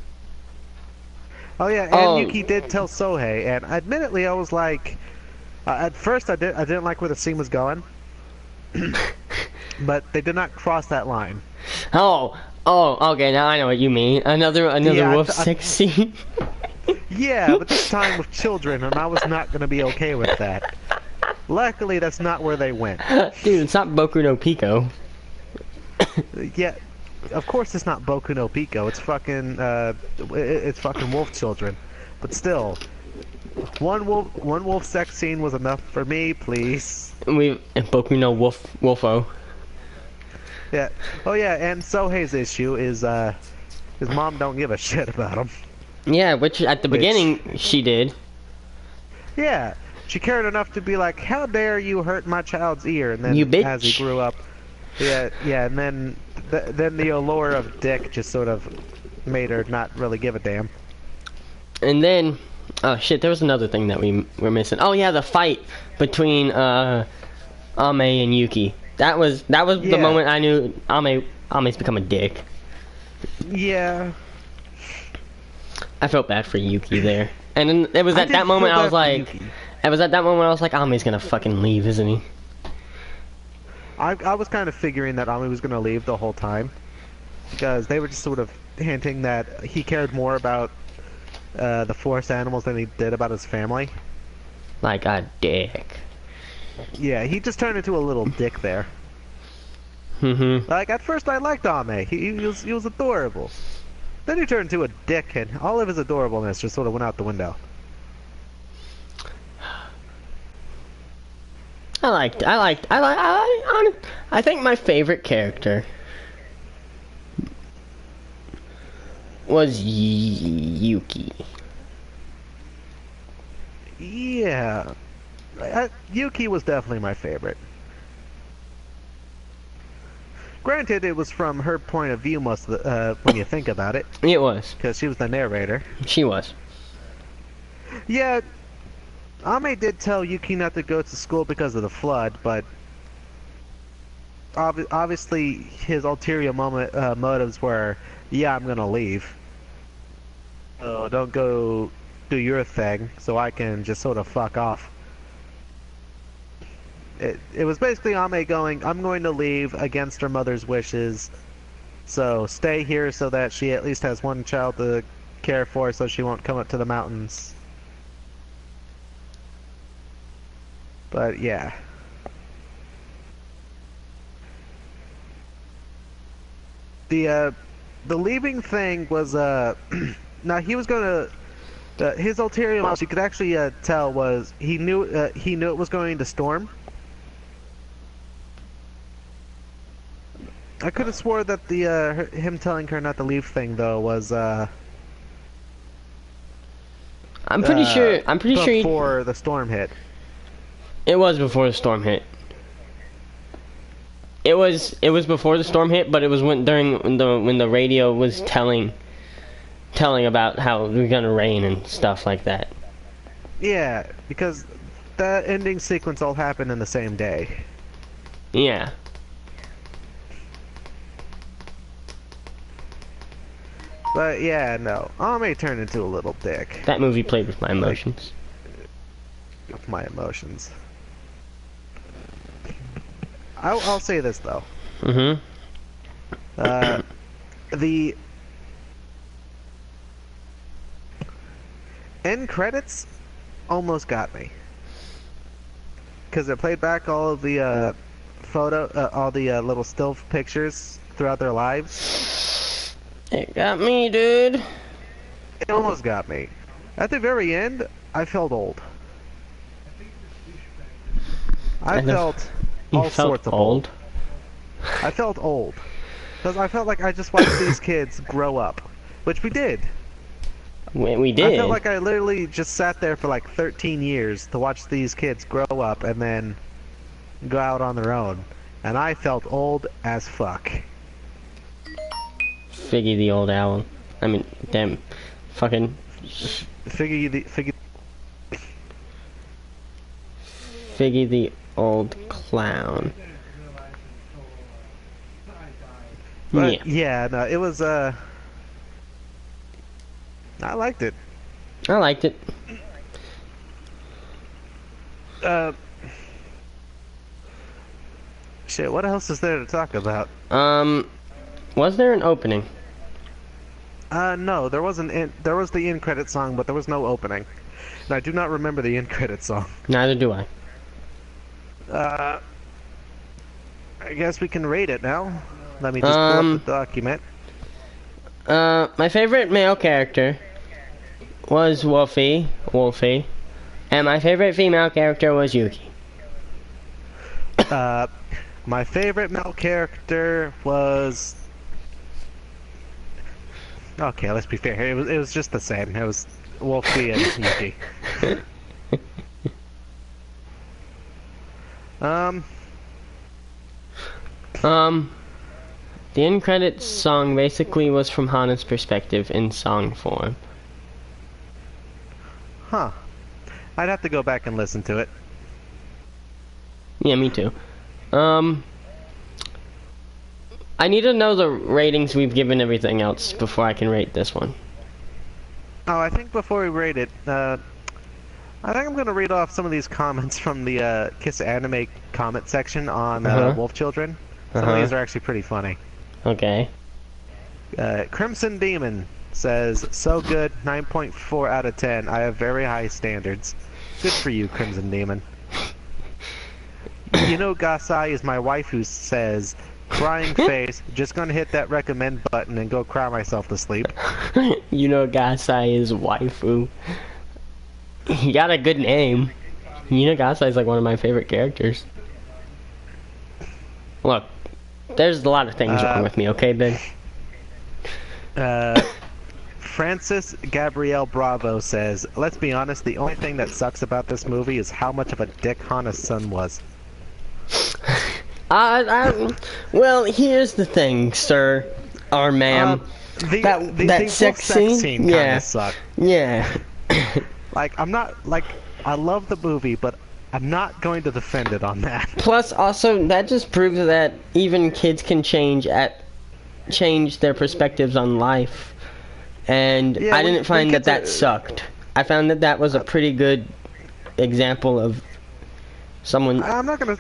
Oh yeah, and Yuki did tell Sohei, and admittedly, I was like, at first I didn't like where the scene was going, but they did not cross that line.
Oh, okay. Now I know what you mean. Another
Yeah,
wolf sex scene.
Yeah, but this time with children, and I was not gonna be okay with that. Luckily, that's not where they went.
Dude, it's not Boku no Pico.
Yeah, of course it's not Boku no Pico. It's fucking wolf children. But still, one wolf sex scene was enough for me, please.
Boku no Wolfo.
Yeah. Oh yeah, and Sohei's issue is his mom don't give a shit about him.
Yeah, which at the beginning she did.
Yeah, she cared enough to be like, "How dare you hurt my child's ear?" And then
You bitch.
as he grew up, yeah, and then the allure of dick just sort of made her not really give a damn.
And then, oh shit, there was another thing that we were missing. Oh yeah, the fight between Ame and Yuki. That was the moment I knew Ame's become a dick.
Yeah.
I felt bad for Yuki there. And then it was at that moment I was like, Ame's gonna fucking leave, isn't he?
I was kind of figuring that Ame was gonna leave the whole time, because they were just sort of hinting that he cared more about the forest animals than he did about his family.
Like a dick.
Yeah, he just turned into a little dick there.
Mm-hmm.
Like at first I liked Ame. He was adorable. Then he turned into a dick, and all of his adorableness just sort of went out the window.
I think my favorite character was Yuki.
Yeah. Yuki was definitely my favorite. Granted, it was from her point of view most of the, when you think about it.
It was.
Because she was the narrator.
She was.
Yeah, Ame did tell Yuki not to go to school because of the flood, but obviously his ulterior motives were, yeah, I'm gonna leave. So don't go do your thing, so I can just sort of fuck off. It was basically Ame going, I'm going to leave against her mother's wishes, so stay here so that she at least has one child to care for so she won't come up to the mountains. But yeah. The leaving thing was now he was gonna his ulterior motive, you could actually tell, was he knew it was going to storm. I could have swore that the him telling her not to leave thing though was
I'm pretty sure
before the storm hit.
It was before the storm hit. It was before the storm hit, but it was when the radio was telling about how it was gonna rain and stuff like that.
Yeah, because the ending sequence all happened in the same day.
Yeah.
But yeah, no. Ame turned into a little dick.
That movie played with my emotions.
With my emotions. I'll say this though.
Mm-hmm.
The end credits almost got me. Because it played back all of the all the little still pictures throughout their lives.
It got me, dude.
It almost got me. At the very end, I felt old. I felt all sorts of old. I felt old. Because I felt like I just watched these kids grow up. Which we did.
We did.
I felt like I literally just sat there for like 13 years to watch these kids grow up and then go out on their own. And I felt old as fuck.
Figgy the old owl. I mean, damn. Fucking...
Figgy
the old clown.
But, yeah, no, it was, I liked it.
I liked it.
Shit, what else is there to talk about?
Was there an opening?
No, there wasn't. There was the end credit song, but there was no opening. And I do not remember the end credit song.
Neither do I.
I guess we can rate it now. Let me just pull up the document.
My favorite male character was Wolfie, and my favorite female character was Yuki.
My favorite male character was... Okay, let's be fair. It was just the same. It was Wolfie and Yuki.
The end credits song basically was from Hana's perspective in song form.
Huh. I'd have to go back and listen to it.
Yeah, me too. I need to know the ratings we've given everything else before I can rate this one.
Oh, I think before we rate it, I think I'm going to read off some of these comments from the Kiss Anime comment section on Wolf Children. Some of these are actually pretty funny.
Okay.
Crimson Demon says, so good, 9.4 out of 10. I have very high standards. Good for you, Crimson Demon. You know Gasai is my wife who says, crying face, just gonna hit that recommend button and go cry myself to sleep.
You know Gasai is waifu. He got a good name. You know Gasai is like one of my favorite characters. Look, there's a lot of things wrong with me, okay, Ben?
Francis Gabrielle Bravo says, let's be honest, the only thing that sucks about this movie is how much of a dick Hana's son was.
Well, here's the thing, sir, or ma'am. That sex scene
kinda sucked.
Yeah.
Like, I love the movie, but I'm not going to defend it on that.
Plus, also, that just proves that even kids can change their perspectives on life. And
yeah,
I didn't find that sucked. I found that was a pretty good example of someone...
I'm not going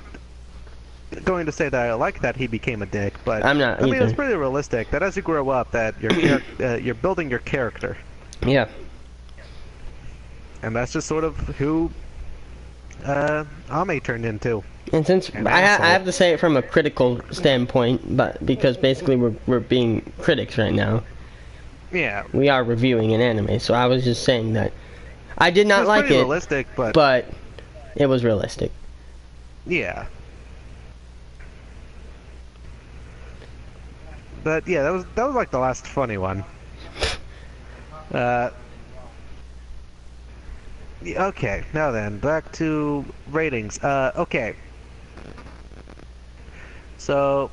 to say that I like that he became a dick, but
I'm not
I mean,
either.
it's pretty realistic that as you grow up, that you're building your character.
Yeah.
And that's just sort of who Ame turned into.
And since I have to say it from a critical standpoint, but because basically we're being critics right now.
Yeah.
We are reviewing an anime, so I was just saying that I did not like it.
Realistic,
but it was realistic.
Yeah. But yeah, that was like the last funny one. Okay, now then, back to ratings. Okay. So,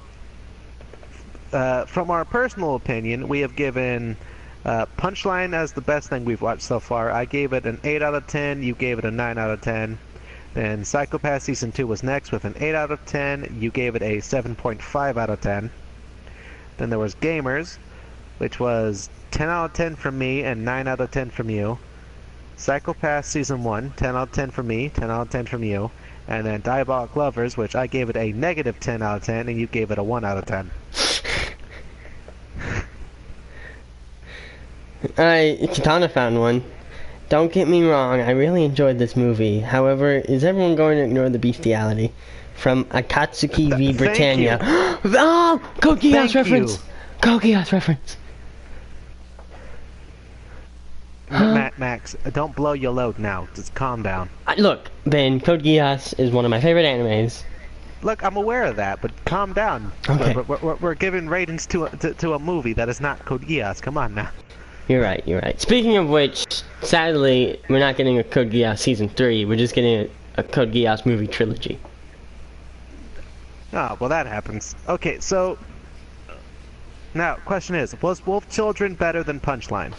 from our personal opinion, we have given Punchline as the best thing we've watched so far. I gave it an 8 out of 10, you gave it a 9 out of 10. Then Psycho-Pass Season 2 was next with an 8 out of 10, you gave it a 7.5 out of 10. Then there was Gamers, which was 10 out of 10 from me and 9 out of 10 from you. Psycho-Pass Season 1, 10 out of 10 from me, 10 out of 10 from you. And then Diabolic Lovers, which I gave it a negative 10 out of 10, and you gave it a 1 out of 10.
Katana found one. Don't get me wrong, I really enjoyed this movie. However, is everyone going to ignore the bestiality from Akatsuki v Britannia? Oh, Code Geass reference. Code Geass reference.
Max, don't blow your load now. Just calm down.
Look, Ben, Code Geass is one of my favorite animes.
Look, I'm aware of that, but calm down.
Okay.
We're giving ratings to a movie that is not Code Geass. Come on now.
You're right, you're right. Speaking of which, sadly, we're not getting a Code Geass Season 3. We're just getting a Code Geass movie trilogy.
Oh, well, that happens. Okay, so... Now, question is, was Wolf Children better than Punchline?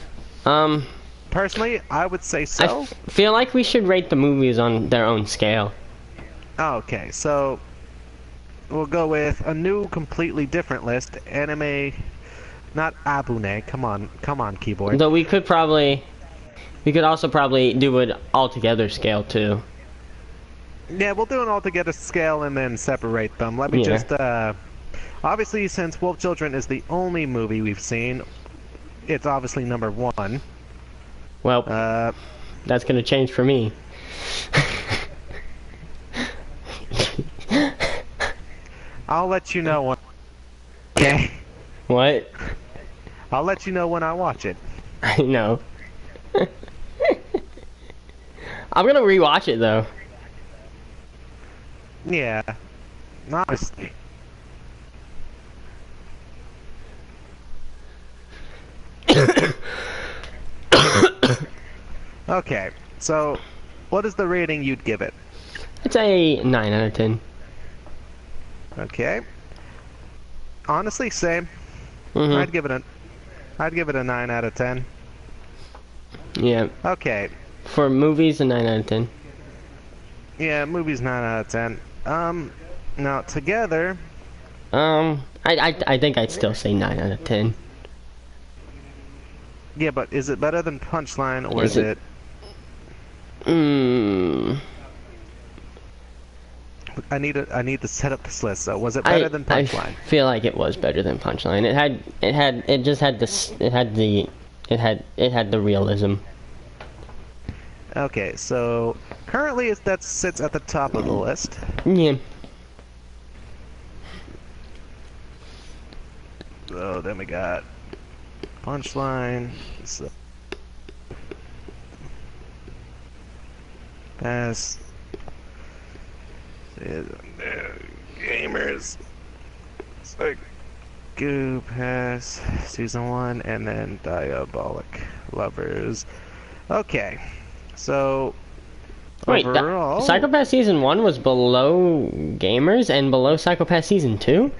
Personally, I would say so.
I feel like we should rate the movies on their own scale.
Okay, so... We'll go with a new, completely different list. Anime... Not Abune. Come on, keyboard.
Though we could also probably do an altogether scale too.
Yeah, we'll do an altogether scale and then separate them. Let me just, obviously, since Wolf Children is the only movie we've seen, it's obviously number 1.
Well, that's gonna change for me.
I'll let you know when... Okay?
What?
I'll let you know when I watch it.
I know. I'm gonna rewatch it though.
Yeah. Honestly. Okay, so what is the rating you'd give it?
It's a 9 out of 10.
Okay. Honestly, same.
Mm-hmm.
I'd give it a 9 out of 10.
Yeah.
Okay.
For movies, a 9 out of 10.
Yeah, movies 9 out of 10. Now together.
I think I'd still say 9 out of 10.
Yeah, but is it better than Punchline or is it? I need to set up this list. So was it better than Punchline?
I feel like it was better than Punchline. It had the realism.
Okay, so currently that sits at the top of the list.
Yeah.
So then we got Punchline. So pass. Gamers. It's like Goo Pass Season 1 and then Diabolic Lovers. Okay. So
wait,
overall,
Psycho-Pass Season 1 was below Gamers and below Psycho-Pass Season 2?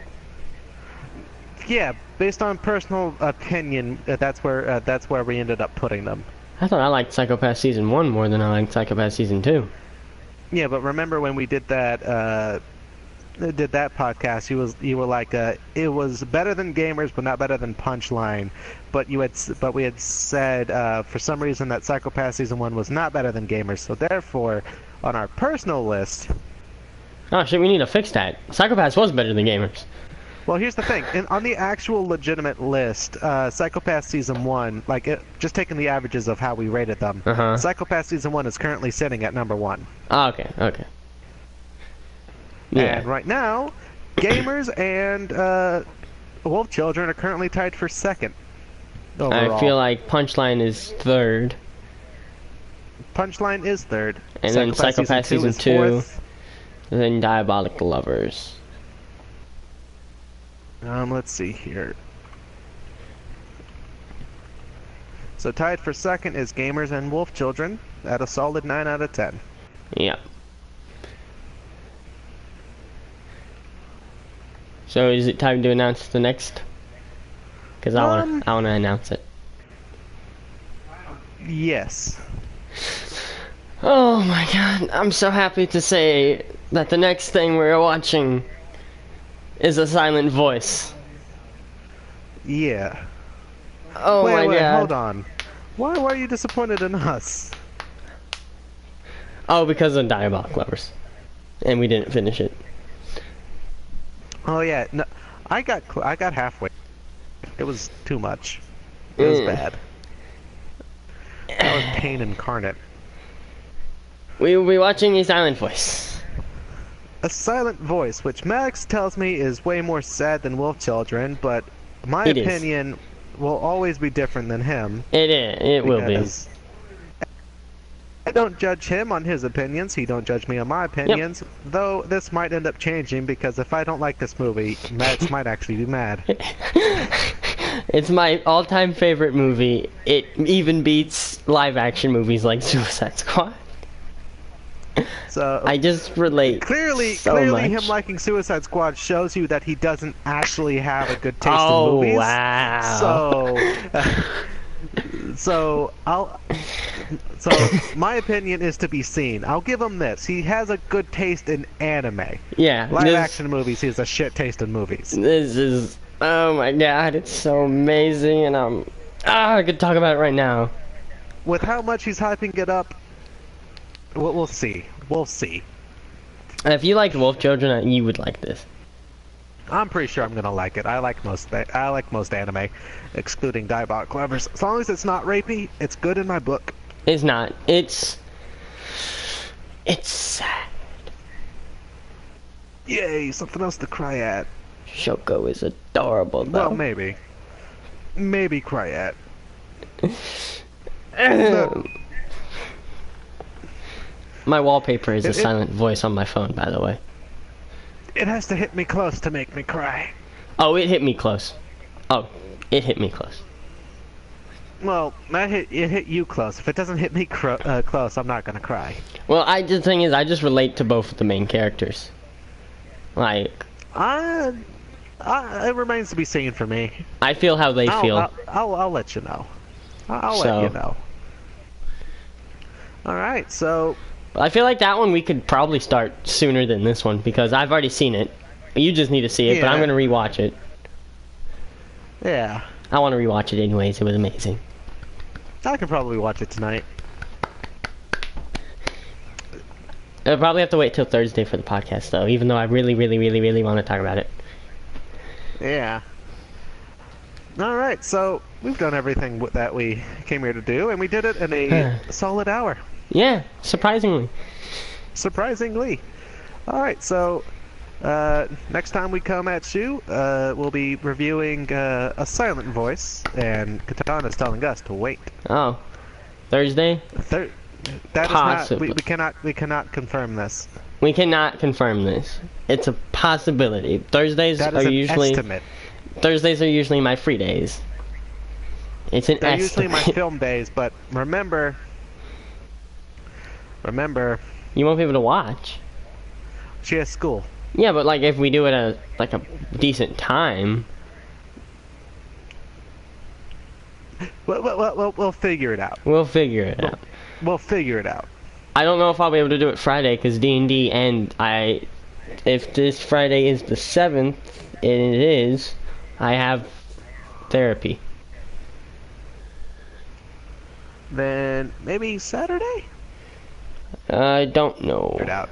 yeah, based on personal opinion, that's where we ended up putting them.
I thought I liked Psycho-Pass Season 1 more than I liked Psycho-Pass Season 2.
Yeah, but remember when we did that podcast, you were like, it was better than Gamers, but not better than Punchline. But we had said for some reason that Psycho-Pass Season 1 was not better than Gamers. So therefore, on our personal list.
Oh shit, we need to fix that. Psycho-Pass was better than Gamers.
Well, here's the thing. On the actual legitimate list, Psycho-Pass Season 1, just taking the averages of how we rated them, Psycho-Pass Season 1 is currently sitting at number 1.
Oh, okay. Yeah.
And right now, Gamers and Wolf Children are currently tied for second. Overall.
I feel like Punchline is third.
Punchline is third.
And then Psycho-Pass Season 2. And then Diabolic Lovers.
Let's see here. So tied for second is Gamers and Wolf Children at a solid 9 out of 10.
Yeah. So is it time to announce the next? Because I want to announce it.
Yes.
Oh my god, I'm so happy to say that the next thing we're watching is A Silent Voice.
Yeah.
Oh
wait,
my god.
Hold on. Why are you disappointed in us?
Oh, because of Diabolic Lovers. And we didn't finish it.
Oh yeah, no, I got halfway. It was too much. It was bad. That was pain incarnate.
We will be watching A Silent Voice.
A Silent Voice, which Max tells me is way more sad than Wolf Children, but my
It is.
opinion will always be different than him.
It is. It will be.
because I don't judge him on his opinions, he don't judge me on my opinions, though this might end up changing because if I don't like this movie, Max might actually be mad.
It's my all-time favorite movie. It even beats live-action movies like Suicide Squad.
So
I just relate
clearly
so much.
him liking Suicide Squad shows you that he doesn't actually have a good taste
Oh,
in movies.
wow.
So my opinion is to be seen. I'll give him this. He has a good taste in anime.
Yeah,
Live action movies, he has a shit taste in movies.
This is, oh my god, it's so amazing, and I could talk about it right now.
With how much he's hyping it up, we'll see. We'll see.
If you liked Wolf Children, you would like this.
I'm pretty sure I'm gonna like it. I like most anime, excluding Diabolic Lovers. As long as it's not rapey, it's good in my book.
It's not. It's sad.
Yay, something else to cry at.
Shoko is adorable, though.
Well, maybe. Maybe cry at.
My wallpaper is a
It-
silent voice on my phone, by the way.
It has to hit me close to make me cry.
Oh, it hit me close. Oh, it hit me close.
Well, it hit you close. If it doesn't hit me close, I'm not gonna cry.
Well, the thing is, I just relate to both of the main characters. Like,
It remains to be seen for me.
I feel how they feel.
I'll let you know. I'll
So-
let you know. Alright, so...
I feel like that one we could probably start sooner than this one, because I've already seen it. You just need to see it, but I'm
Yeah.
gonna rewatch it.
Yeah.
I want to rewatch it anyways, it was amazing.
I can probably watch it tonight.
I'll probably have to wait till Thursday for the podcast, though, even though I really, really, really, really want to talk about it.
Yeah. Alright, so we've done everything that we came here to do, and we did it in a solid hour.
Yeah, surprisingly.
Surprisingly. Alright, so next time we come at you, we'll be reviewing A Silent Voice, and Katana's telling us to wait.
Oh. Thursday?
That is
Possibly.
not, we cannot confirm this.
We cannot confirm this. It's a possibility. Thursdays
That is
are
an
usually
estimate.
Thursdays are usually my free days. It's an
They're
estimate.
usually my film days, but remember,
You won't be able to watch.
she has school.
Yeah, but like if we do it at like a decent time.
We'll figure it out.
We'll figure it out.
We'll figure it out.
I don't know if I'll be able to do it Friday because D&D, and if this Friday is the 7th, and it is, I have therapy.
Then maybe Saturday?
I don't know.
Figure it out.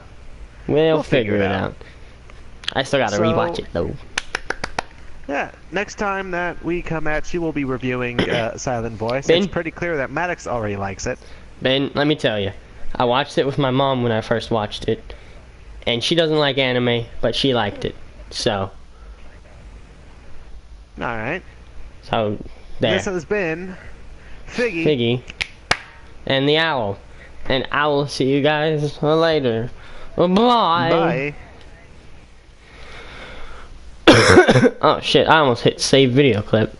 We'll figure it out. I still gotta
So-
rewatch it though.
Yeah, next time that we come at you, we'll be reviewing Silent Voice.
Ben?
It's pretty clear that Maddox already likes it.
Ben, let me tell you, I watched it with my mom when I first watched it, and she doesn't like anime, but she liked it. So
Alright.
there.
This has been Figgy.
Figgy and the owl, and I will see you guys later. Bye.
Bye.
Oh shit! I almost hit save video clip.